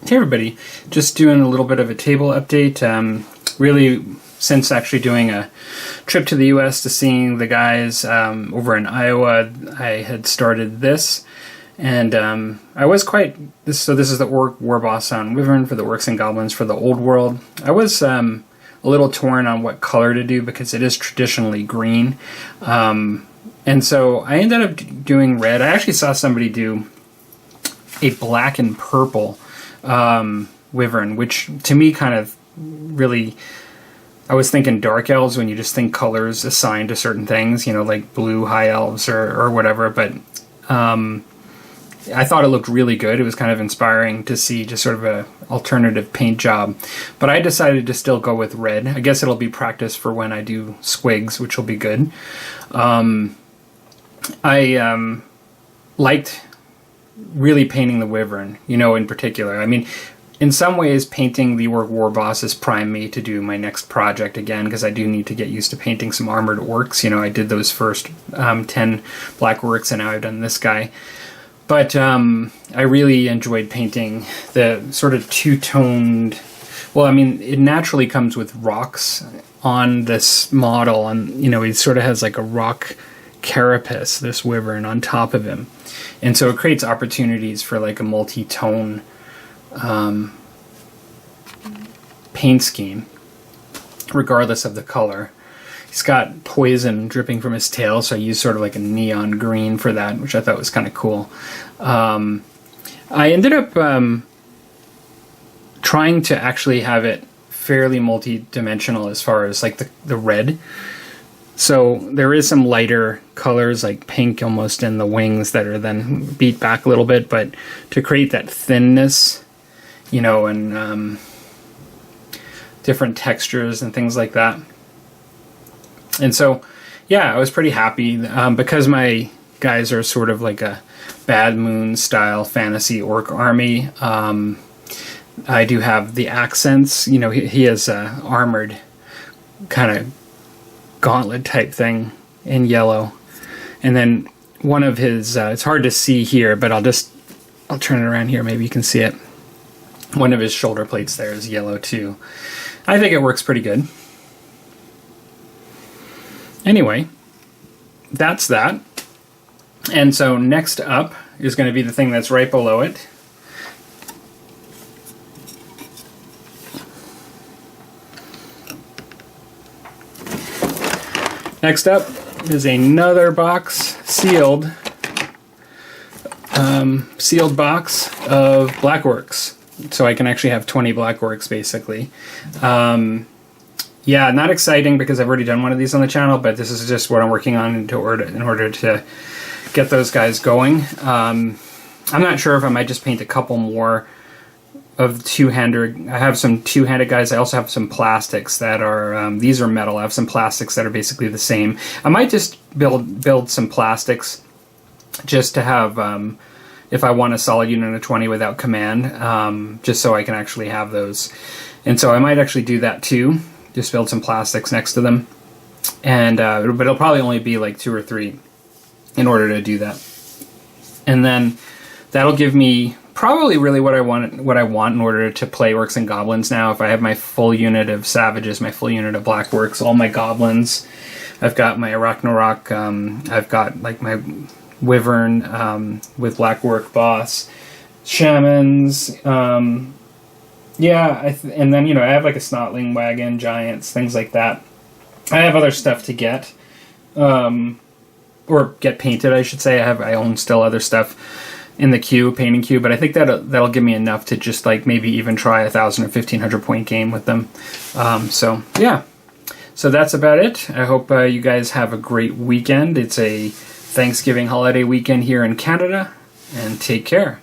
Hey everybody, just doing a little bit of a table update. Really, since actually doing a trip to the US to seeing the guys over in Iowa, I had started this. And I was quite, so this is the Warboss Wyvern for the Orcs and Goblins for the Old World. I was a little torn on what color to do because it is traditionally green. And so I ended up doing red. I actually saw somebody do a black and purple Wyvern, which to me kind of really, I was thinking Dark Elves when you just think colors assigned to certain things, you know, like blue High Elves or whatever, but I thought it looked really good. It was kind of inspiring to see just sort of a alternative paint job. But I decided to still go with red. I guess it'll be practice for when I do squigs, which will be good. I liked really painting the Wyvern, you know, in particular. I mean, in some ways, painting the Warboss has primed me to do my next project again, because I do need to get used to painting some armored orcs. You know, I did those first 10 black orcs, and now I've done this guy. But I really enjoyed painting the sort of two-toned... Well, I mean, it naturally comes with rocks on this model, and, you know, he sort of has like a rock carapace, this Wyvern, on top of him. And so it creates opportunities for like a multi-tone paint scheme, regardless of the color. He's got poison dripping from his tail, so I used sort of like a neon green for that, which I thought was kind of cool. I ended up trying to actually have it fairly multi-dimensional as far as like the red. So there is some lighter colors like pink almost in the wings that are then beat back a little bit, but to create that thinness, you know, and different textures and things like that. And so, yeah, I was pretty happy because my guys are sort of like a Bad Moon style fantasy orc army. I do have the accents, you know, he has armored kind of gauntlet type thing in yellow, and then one of his it's hard to see here, but I'll turn it around here, maybe you can see it. One of his shoulder plates there is yellow too. I think it works pretty good. Anyway, that's that. And so next up is going to be the thing that's right below it. Next up is another box, sealed box of Black Orcs. So I can actually have 20 Black Orcs, basically. Yeah, not exciting because I've already done one of these on the channel, but this is just what I'm working on in order to get those guys going. I'm not sure if I might just paint a couple more of two-hander. I have some two-handed guys. I also have some plastics that are, these are metal. I have some plastics that are basically the same. I might just build some plastics just to have, if I want a solid unit of 20 without command, just so I can actually have those. And so I might actually do that too, just build some plastics next to them. And but it'll probably only be like 2 or 3 in order to do that. And then that'll give me probably really what I want in order to play Orcs and Goblins now. If I have my full unit of Savages, my full unit of Black Orcs, all my Goblins, I've got my Arachnarok, I've got like my Wyvern with Black Orc Boss, Shamans, yeah, and then, you know, I have like a Snotling Wagon, Giants, things like that. I have other stuff to get, or get painted, I should say. I own still other stuff in the queue, painting queue, but I think that'll give me enough to just like maybe even try 1,000 or 1,500 point game with them. So yeah, so that's about it. I hope you guys have a great weekend. It's a Thanksgiving holiday weekend here in Canada, and take care.